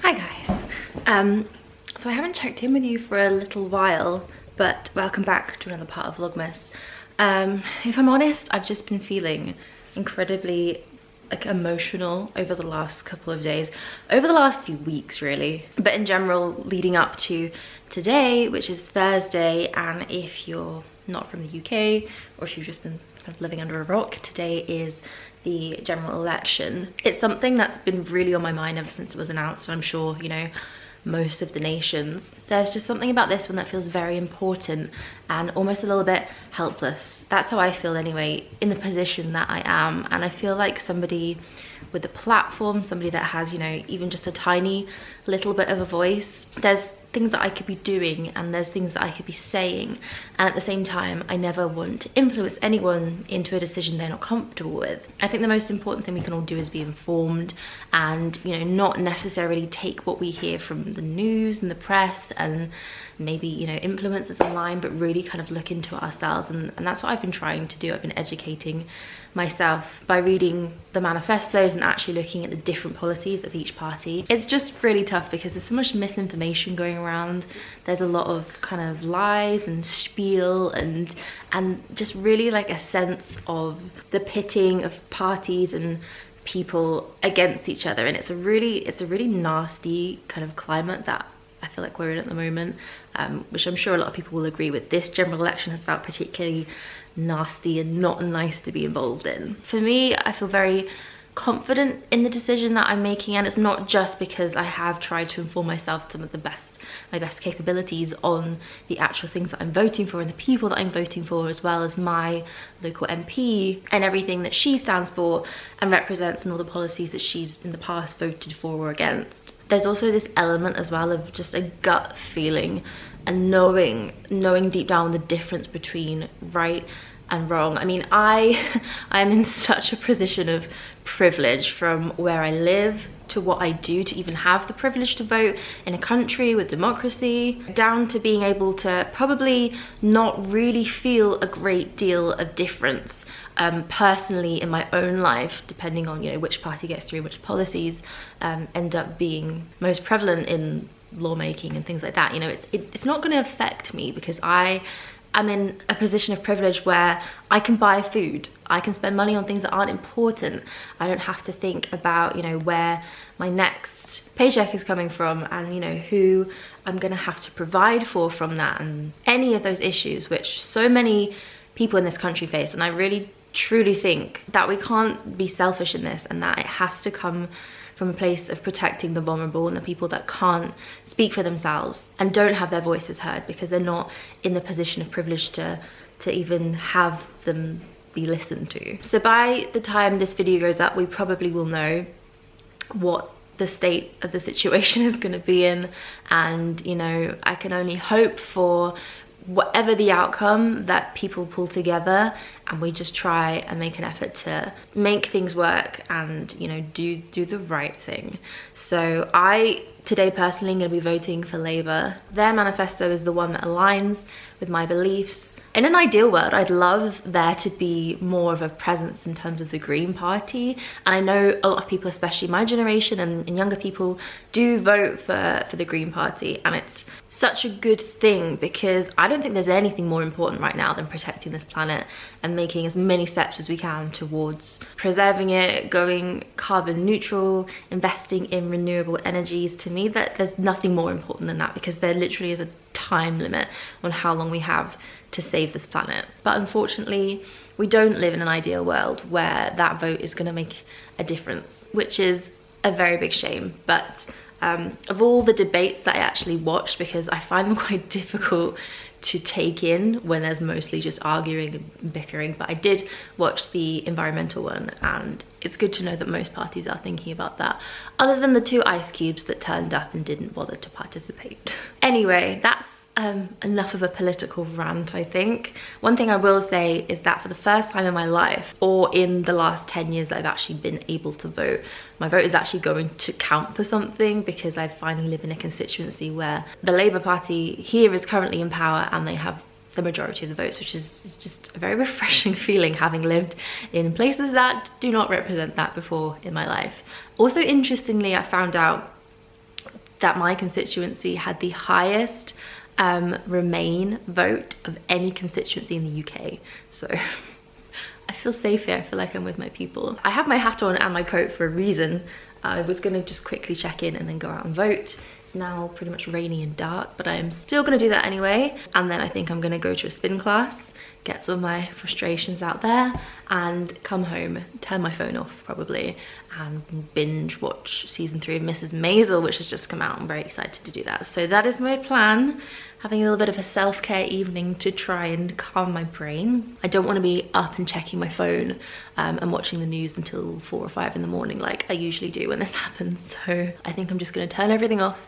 Hi guys. So I haven't checked in with you for a little while, but welcome back to another part of Vlogmas. If I'm honest, I've just been feeling incredibly emotional over the last couple of days, over the last few weeks really, but in general leading up to today, which is Thursday. And if you're not from the UK or if you've just been kind of living under a rock, today is the general election. It's something that's been really on my mind ever since it was announced, and I'm sure, you know, most of the nations. There's just something about this one that feels very important and almost a little bit helpless. That's how I feel anyway, in the position that I am. And I feel like somebody with a platform, somebody that has, you know, even just a tiny little bit of a voice. There's things that I could be doing and there's things that I could be saying, and at the same time I never want to influence anyone into a decision they're not comfortable with. I think the most important thing we can all do is be informed and, you know, not necessarily take what we hear from the news and the press and maybe, you know, influencers online, but really kind of look into it ourselves. And that's what I've been trying to do. I've been educating myself by reading the manifestos and actually looking at the different policies of each party. It's just really tough because there's so much misinformation going around. There's a lot of kind of lies and spiel and just really like a sense of the pitting of parties and people against each other. And it's a really nasty kind of climate that I feel like we're in at the moment, which I'm sure a lot of people will agree with. This general election has felt particularly nasty and not nice to be involved in. For me, I feel very confident in the decision that I'm making, and it's not just because I have tried to inform myself to my best capabilities on the actual things that I'm voting for and the people that I'm voting for, as well as my local MP and everything that she stands for and represents and all the policies that she's in the past voted for or against. There's also this element as well of just a gut feeling and knowing deep down the difference between right and wrong. I mean, I am in such a position of privilege, from where I live to what I do, to even have the privilege to vote in a country with democracy, down to being able to probably not really feel a great deal of difference personally in my own life, depending on, you know, which party gets through, which policies end up being most prevalent in lawmaking and things like that. You know, it's not going to affect me because I'm in a position of privilege where I can buy food, I can spend money on things that aren't important. I don't have to think about, you know, where my next paycheck is coming from and, you know, who I'm gonna have to provide for from that, and any of those issues which so many people in this country face. And I really truly think that we can't be selfish in this, and that it has to come from a place of protecting the vulnerable and the people that can't speak for themselves and don't have their voices heard because they're not in the position of privilege to even have them be listened to. So by the time this video goes up, we probably will know what the state of the situation is going to be in, and, you know, I can only hope for whatever the outcome, that people pull together and we just try and make an effort to make things work and, you know, do the right thing. So today personally I'm going to be voting for Labour. Their manifesto is the one that aligns with my beliefs. In an ideal world, I'd love there to be more of a presence in terms of the Green Party. And I know a lot of people, especially my generation and younger people, do vote for the Green Party. And it's such a good thing because I don't think there's anything more important right now than protecting this planet and making as many steps as we can towards preserving it, going carbon neutral, investing in renewable energies. To me, that there's nothing more important than that, because there literally is a time limit on how long we have to save this planet. But unfortunately, we don't live in an ideal world where that vote is going to make a difference, which is a very big shame. But of all the debates that I actually watched, because I find them quite difficult to take in when there's mostly just arguing and bickering, but I did watch the environmental one, and it's good to know that most parties are thinking about that, other than the 2 ice cubes that turned up and didn't bother to participate. Anyway, that's enough of a political rant, I think. One thing I will say is that for the first time in my life, or in the last 10 years that I've actually been able to vote, my vote is actually going to count for something, because I finally live in a constituency where the Labour Party here is currently in power and they have the majority of the votes, which is just a very refreshing feeling, having lived in places that do not represent that before in my life. Also, interestingly, I found out that my constituency had the highest Remain vote of any constituency in the UK. So I feel safe here. I feel like I'm with my people. I have my hat on and my coat for a reason. I was gonna just quickly check in and then go out and vote. Now pretty much rainy and dark, but I am still gonna do that anyway. And then I think I'm gonna go to a spin class, get some of my frustrations out there, and come home, turn my phone off probably, and binge watch season 3 of Mrs. Maisel, which has just come out. I'm very excited to do that. So that is my plan. Having a little bit of a self-care evening to try and calm my brain. I don't want to be up and checking my phone and watching the news until 4 or 5 in the morning like I usually do when this happens. So I think I'm just gonna turn everything off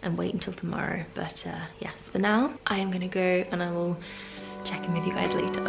and wait until tomorrow. But yes, for now, I am gonna go and I will check in with you guys later.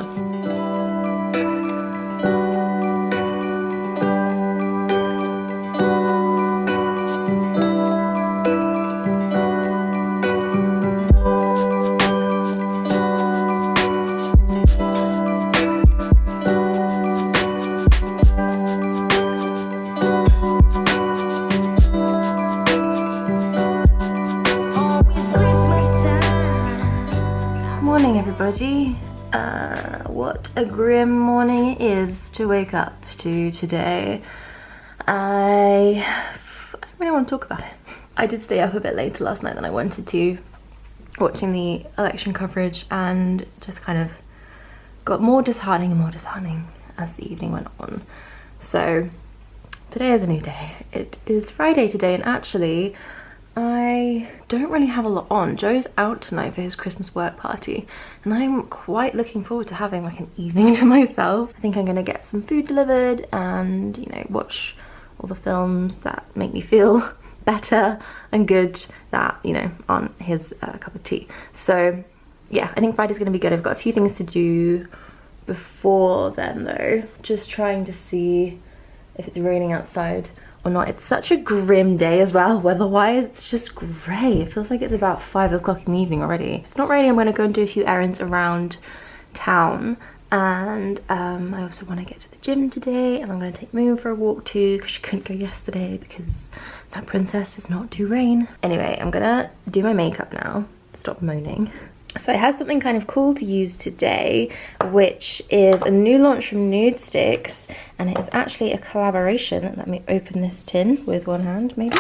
What a grim morning it is to wake up to today. I don't really want to talk about it. I did stay up a bit later last night than I wanted to, watching the election coverage, and just kind of got more disheartening and more disheartening as the evening went on. So today is a new day. It is Friday today, and actually I don't really have a lot on. Joe's out tonight for his Christmas work party, and I'm quite looking forward to having like an evening to myself. I think I'm gonna get some food delivered and, you know, watch all the films that make me feel better and good, that, you know, aren't his cup of tea. So yeah, I think Friday's gonna be good. I've got a few things to do before then though. Just trying to see if it's raining outside or not. It's such a grim day as well, weather-wise. It's just grey. It feels like it's about 5 o'clock in the evening already. If it's not raining, I'm gonna go and do a few errands around town. And I also wanna get to the gym today, and I'm gonna take Moon for a walk too, because she couldn't go yesterday because that princess does not do rain. Anyway, I'm gonna do my makeup now. Stop moaning. So I have something kind of cool to use today, which is a new launch from NudeStix, and it is actually a collaboration. Let me open this tin with one hand, maybe.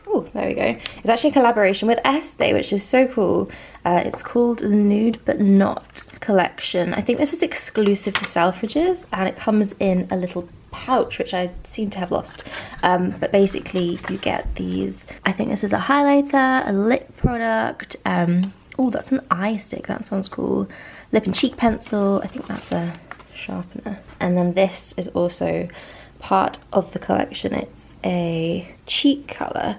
Oh, there we go. It's actually a collaboration with Estée, which is so cool. It's called the Nude But Not collection. I think this is exclusive to Selfridges, and it comes in a little pouch, which I seem to have lost. But basically you get these, I think this is a highlighter, a lip product, oh, that's an eye stick, that sounds cool. Lip and cheek pencil, I think that's a sharpener. And then this is also part of the collection. It's a cheek colour.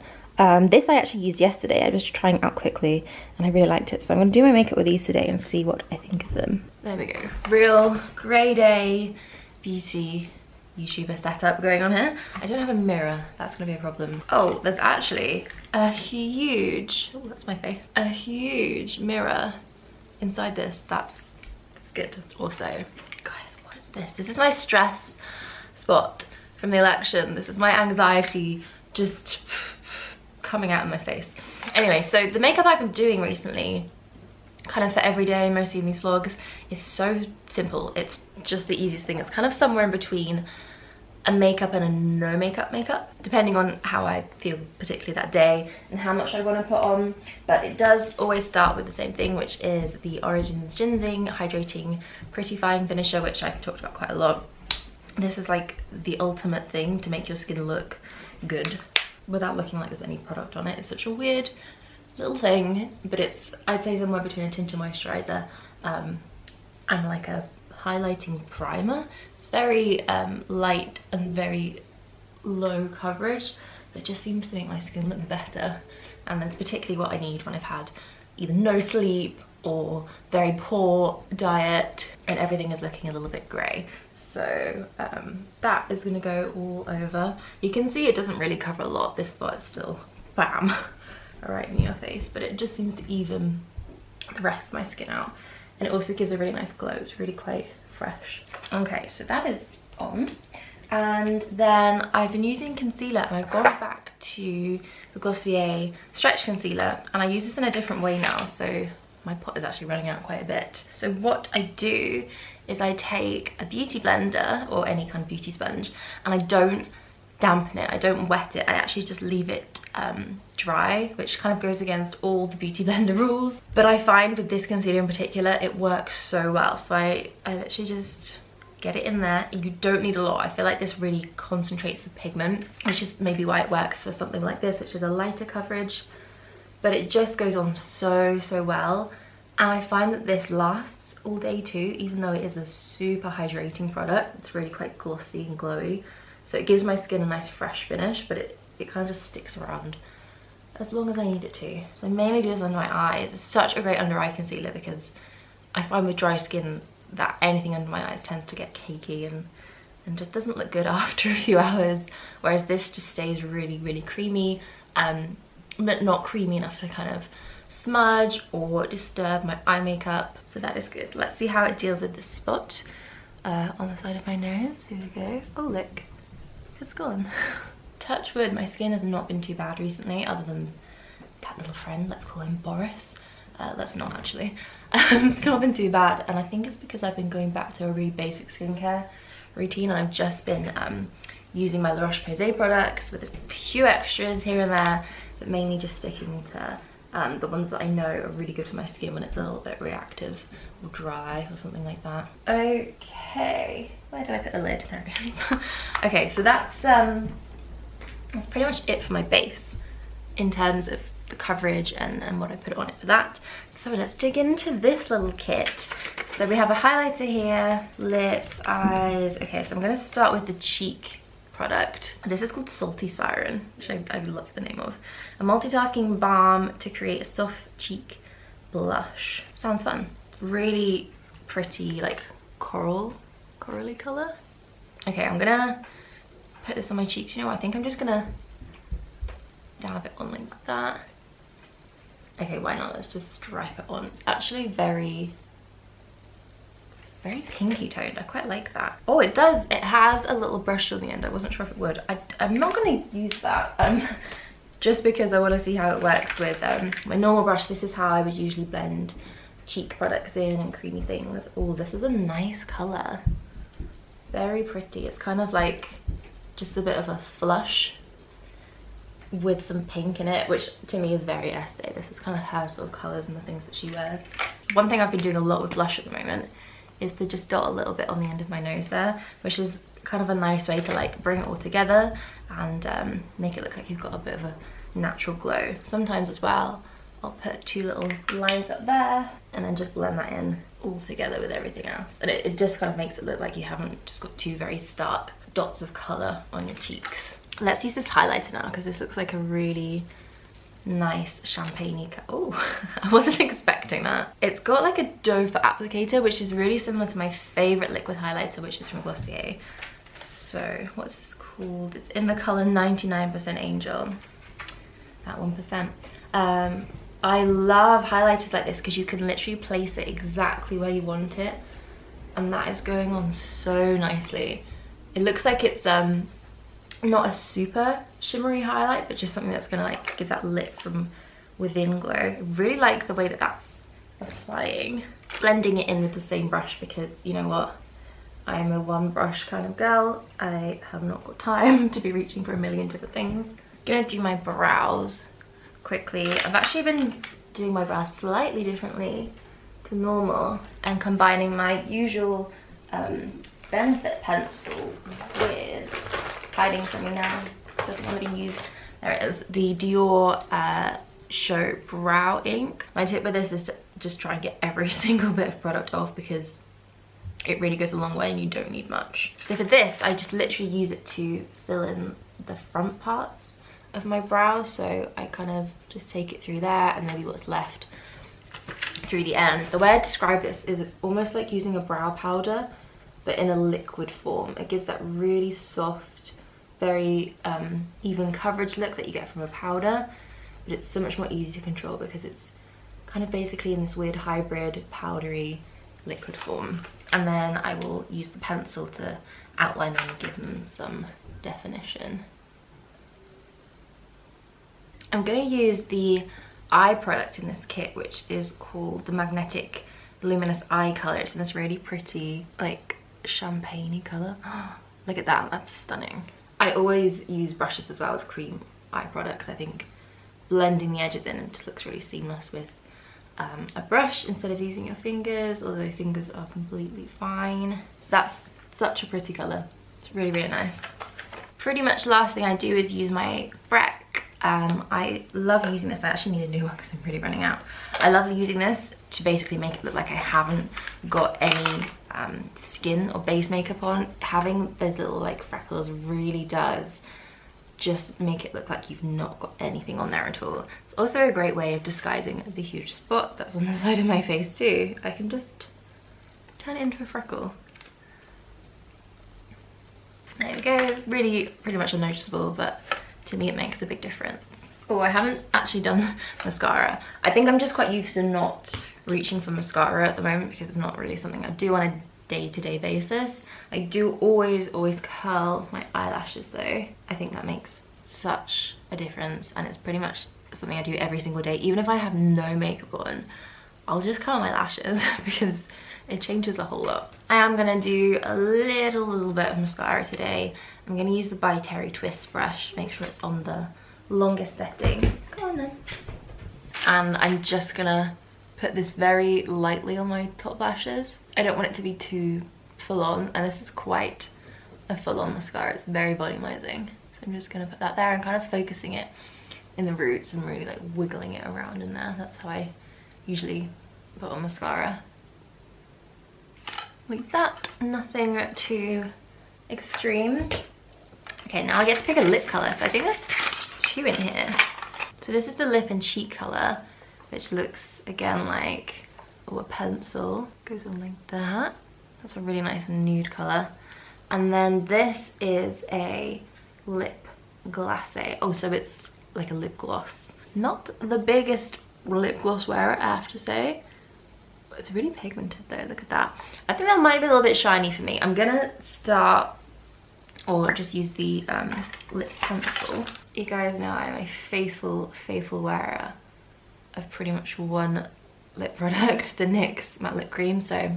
This I actually used yesterday. I was trying it out quickly and I really liked it. So I'm gonna do my makeup with these today and see what I think of them. There we go. Real grey day beauty YouTuber setup going on here. I don't have a mirror, that's gonna be a problem. Oh, there's actually a huge, oh, that's my face, a huge mirror inside this. That's good. Also, guys, what is this? This is my stress spot from the election. This is my anxiety just coming out of my face. Anyway, so the makeup I've been doing recently, kind of for every day, mostly in these vlogs, is so simple. It's just the easiest thing. It's kind of somewhere in between a makeup and a no makeup, depending on how I feel particularly that day and how much I want to put on. But it does always start with the same thing, which is the Origins Ginseng Hydrating Prettifying Finisher, which I've talked about quite a lot. This is like the ultimate thing to make your skin look good without looking like there's any product on it. It's such a weird little thing, but it's, I'd say, somewhere between a tinted moisturizer and like a highlighting primer. It's very light and very low coverage, but it just seems to make my skin look better. And that's particularly what I need when I've had either no sleep or very poor diet and everything is looking a little bit grey. So that is going to go all over. You can see it doesn't really cover a lot. This spot is still bam right in your face, but it just seems to even the rest of my skin out. And it also gives a really nice glow. It's really quite fresh. Okay, so that is on. And then I've been using concealer, and I've gone back to the Glossier Stretch Concealer, and I use this in a different way now, so my pot is actually running out quite a bit. So what I do is I take a beauty blender or any kind of beauty sponge, and I don't dampen it, I don't wet it, I actually just leave it dry, which kind of goes against all the beauty blender rules. But I find with this concealer in particular, it works so well. So I literally just get it in there. You don't need a lot. I feel like this really concentrates the pigment, which is maybe why it works for something like this, which is a lighter coverage. But it just goes on so well, and I find that this lasts all day too, even though it is a super hydrating product. It's really quite glossy and glowy, so it gives my skin a nice fresh finish, but it kind of just sticks around as long as I need it to. So I mainly do this under my eyes. It's such a great under eye concealer because I find with dry skin that anything under my eyes tends to get cakey and just doesn't look good after a few hours, whereas this just stays really creamy, but not creamy enough to kind of smudge or disturb my eye makeup. So that is good. Let's see how it deals with this spot on the side of my nose. Here we go. Oh look, it's gone. Touch wood, my skin has not been too bad recently, other than that little friend, let's call him Boris. Let's not actually. It's not been too bad, and I think it's because I've been going back to a really basic skincare routine, and I've just been using my La Roche-Posay products with a few extras here and there, but mainly just sticking to the ones that I know are really good for my skin when it's a little bit reactive or dry or something like that. Okay, where did I put the lid? There it is. Okay, so that's pretty much it for my base in terms of the coverage and what I put on it for that. So let's dig into this little kit. So we have a highlighter here, lips, eyes. Okay, so I'm going to start with the cheek product. This is called Salty Siren, which I love the name of. A multitasking balm to create a soft cheek blush. Sounds fun. Really pretty, like corally color. Okay, I'm gonna put this on my cheeks. You know what? I think I'm just gonna dab it on like that. Okay, why not? Let's just stripe it on. It's actually very pinky toned. I quite like that. Oh, it does. It has a little brush on the end. I wasn't sure if it would. I'm not going to use that just because I want to see how it works with my normal brush. This is how I would usually blend cheek products in and creamy things. Oh, this is a nice color. Very pretty. It's kind of like just a bit of a flush with some pink in it, which to me is very Estée. This is kind of her sort of colors and the things that she wears. One thing I've been doing a lot with blush at the moment is to just dot a little bit on the end of my nose there, which is kind of a nice way to like bring it all together and make it look like you've got a bit of a natural glow. Sometimes as well, I'll put two little lines up there and then just blend that in all together with everything else. And it just kind of makes it look like you haven't just got two very stark dots of color on your cheeks. Let's use this highlighter now because this looks like a really nice champagne-y color. Oh, I wasn't expecting that. It's got like a doe foot applicator, which is really similar to my favorite liquid highlighter, which is from Glossier. So what's this called? It's in the color 99% Angel. That 1%. I love highlighters like this because you can literally place it exactly where you want it, and that is going on so nicely. It looks like it's not a super shimmery highlight, but just something that's gonna like give that lip from within glow. I really like the way that that's applying. Blending it in with the same brush because you know what? I'm a one brush kind of girl. I have not got time to be reaching for a million different things. Gonna do my brows quickly. I've actually been doing my brows slightly differently to normal and combining my usual Benefit pencil with, hiding from me now, doesn't want to be used, there it is, the Dior Show Brow Ink. My tip with this is to just try and get every single bit of product off because it really goes a long way and you don't need much. So for this, I just literally use it to fill in the front parts of my brows. So I kind of just take it through there and maybe what's left through the end. The way I describe this is it's almost like using a brow powder, but in a liquid form. It gives that really soft, very even coverage look that you get from a powder, but it's so much more easy to control because it's kind of basically in this weird hybrid powdery liquid form. And then I will use the pencil to outline them and give them some definition. I'm going to use the eye product in this kit, which is called the Magnetic Luminous Eye Color. It's in this really pretty, like, champagne-y colour. Look at that, that's stunning. I always use brushes as well with cream eye products. I think blending the edges in, it just looks really seamless with a brush instead of using your fingers, although fingers are completely fine. That's such a pretty colour. It's really, really nice. Pretty much the last thing I do is use my Freck. I love using this. I actually need a new one because I'm really running out. I love using this to basically make it look like I haven't got any skin or base makeup on. Having those little like freckles really does just make it look like you've not got anything on there at all. It's also a great way of disguising the huge spot that's on the side of my face too. I can just turn it into a freckle. There we go. Really pretty much unnoticeable, but to me it makes a big difference. Oh, I haven't actually done mascara. I think I'm just quite used to not reaching for mascara at the moment because it's not really something I do on a day-to-day basis. I do always curl my eyelashes though. I think that makes such a difference, and it's pretty much something I do every single day. Even if I have no makeup on, I'll just curl my lashes because it changes a whole lot. I am gonna do a little bit of mascara today. I'm gonna use the By Terry Twist brush, make sure it's on the longest setting. Go on then. And I'm just gonna put this very lightly on my top lashes. I don't want it to be too full on, and this is quite a full on mascara. It's very volumizing. So I'm just gonna put that there and kind of focusing it in the roots and really like wiggling it around in there. That's how I usually put on mascara. Like that, nothing too extreme. Okay, now I get to pick a lip color. So I think there's two in here. So this is the lip and cheek color, which looks again like a pencil. Goes on like that. That's a really nice nude color. And then this is a lip glacé. Oh, so it's like a lip gloss. Not the biggest lip gloss wearer, I have to say. It's really pigmented though, look at that. I think that might be a little bit shiny for me. I'm gonna start, or just use the lip pencil. You guys know I'm a faithful wearer of pretty much one lip product, the NYX Matte Lip Cream, so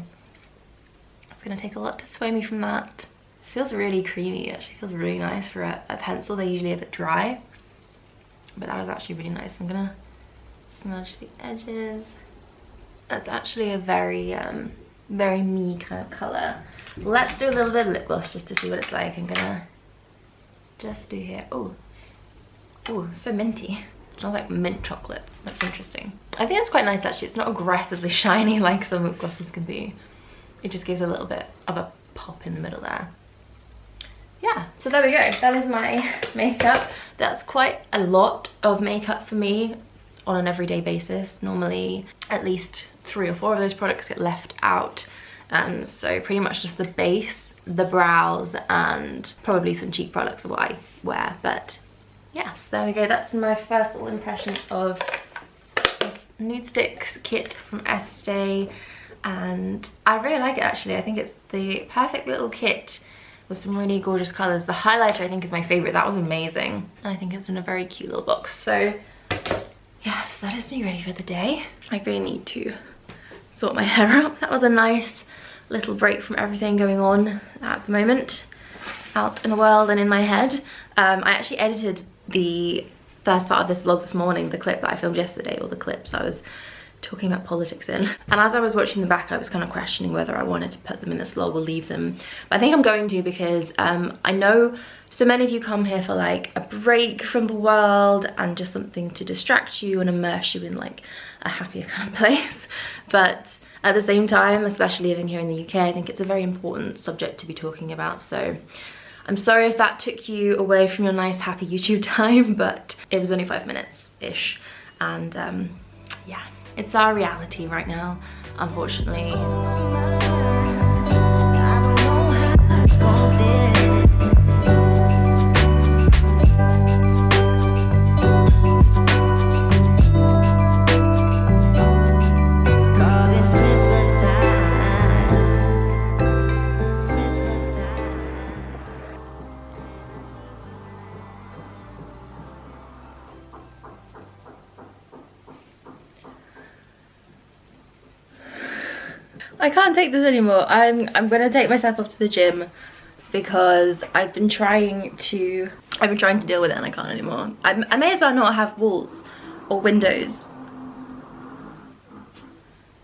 it's gonna take a lot to sway me from that. It feels really creamy, it actually feels really nice for a pencil. They're usually a bit dry, but that was actually really nice. I'm gonna smudge the edges. That's actually a very me kind of color. Let's do a little bit of lip gloss just to see what it's like. I'm gonna just do here. Oh, so minty. It smells like mint chocolate. That's interesting. I think it's quite nice actually. It's not aggressively shiny like some lip glosses can be. It just gives a little bit of a pop in the middle there. Yeah, so there we go. That is my makeup. That's quite a lot of makeup for me on an everyday basis. Normally at least 3 or 4 of those products get left out. So pretty much just the base, the brows, and probably some cheek products are what I wear. But yeah, so there we go. That's my first little impression of this NudeStix kit from Estée, and I really like it actually. I think it's the perfect little kit with some really gorgeous colours. The highlighter I think is my favourite. That was amazing, and I think it's in a very cute little box. So yes, that is me ready for the day. I really need to sort my hair out. That was a nice little break from everything going on at the moment out in the world and in my head. I actually edited the first part of this vlog this morning, the clip that I filmed yesterday, or the clips I was talking about politics in. And as I was watching them back, I was kind of questioning whether I wanted to put them in this vlog or leave them. But I think I'm going to, because I know so many of you come here for like a break from the world and just something to distract you and immerse you in like a happier kind of place. But at the same time, especially living here in the UK, I think it's a very important subject to be talking about. So I'm sorry if that took you away from your nice happy YouTube time, but it was only 5 minutes-ish. And yeah, it's our reality right now, unfortunately. Cause it's Christmas time. I can't take this anymore. I'm gonna take myself off to the gym because I've been trying to deal with it and I can't anymore. I may as well not have walls or windows.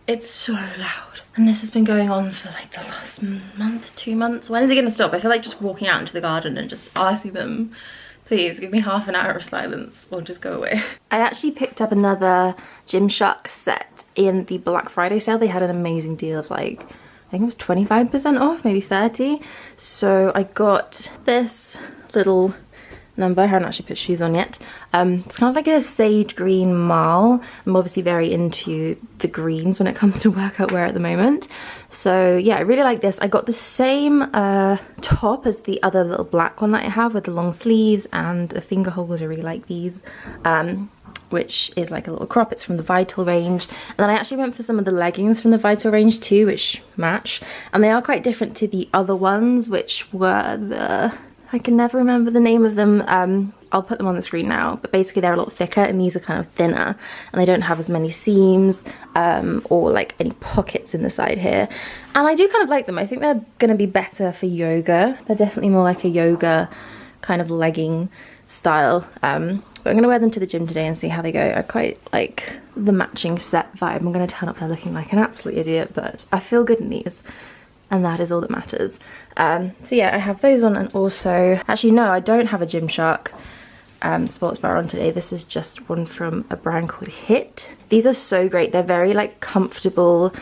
It's so loud. And this has been going on for like the last month, 2 months. When is it gonna stop? I feel like just walking out into the garden and just asking them, please give me half an hour of silence or just go away. I actually picked up another Gymshark set in the Black Friday sale. They had an amazing deal of like, I think it was 25% off, maybe 30. So I got this little number. I haven't actually put shoes on yet. It's kind of like a sage green marl. I'm obviously very into the greens when it comes to workout wear at the moment. So yeah, I really like this. I got the same top as the other little black one that I have with the long sleeves and the finger holes. I really like these. Which is like a little crop. It's from the Vital range. And then I actually went for some of the leggings from the Vital range too, which match. And they are quite different to the other ones, which were the... I can never remember the name of them. I'll put them on the screen now, but basically they're a lot thicker and these are kind of thinner and they don't have as many seams or like any pockets in the side here. And I do kind of like them. I think they're gonna be better for yoga. They're definitely more like a yoga kind of legging style. But I'm gonna wear them to the gym today and see how they go. I quite like the matching set vibe. I'm gonna turn up there looking like an absolute idiot, but I feel good in these. And that is all that matters. So yeah, I have those on, and also, actually no, I don't have a Gymshark sports bra on today. This is just one from a brand called Hit. These are so great. They're very like comfortable,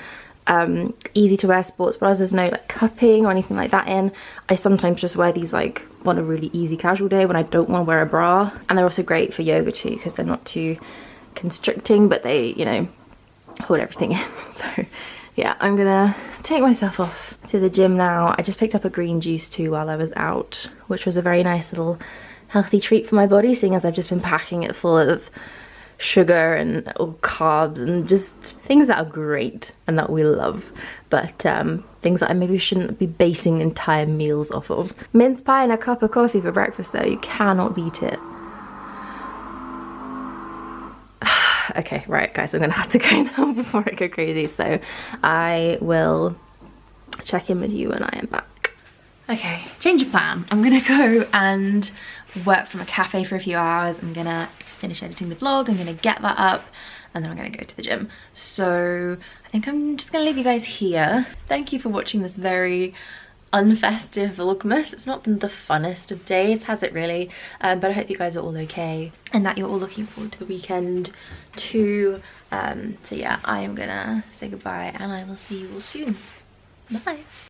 easy to wear sports bras. There's no like cupping or anything like that in. I sometimes just wear these like on a really easy casual day when I don't want to wear a bra. And they're also great for yoga too because they're not too constricting, but they, you know, hold everything in. So yeah, I'm gonna take myself off to the gym now. I just picked up a green juice too while I was out, which was a very nice little healthy treat for my body, seeing as I've just been packing it full of sugar and carbs and just things that are great and that we love, but things that I maybe shouldn't be basing entire meals off of. Mince pie and a cup of coffee for breakfast though, you cannot beat it. Okay, right guys, I'm gonna have to go now before I go crazy, so I will check in with you when I am back. Okay, change of plan. I'm gonna go and work from a cafe for a few hours. I'm gonna finish editing the vlog, I'm gonna get that up, and then I'm gonna go to the gym. So I think I'm just gonna leave you guys here. Thank you for watching this very unfestive vlogmas. It's not been the funnest of days, has it really? But I hope you guys are all okay and that you're all looking forward to the weekend too. So yeah, I am gonna say goodbye and I will see you all soon. Bye.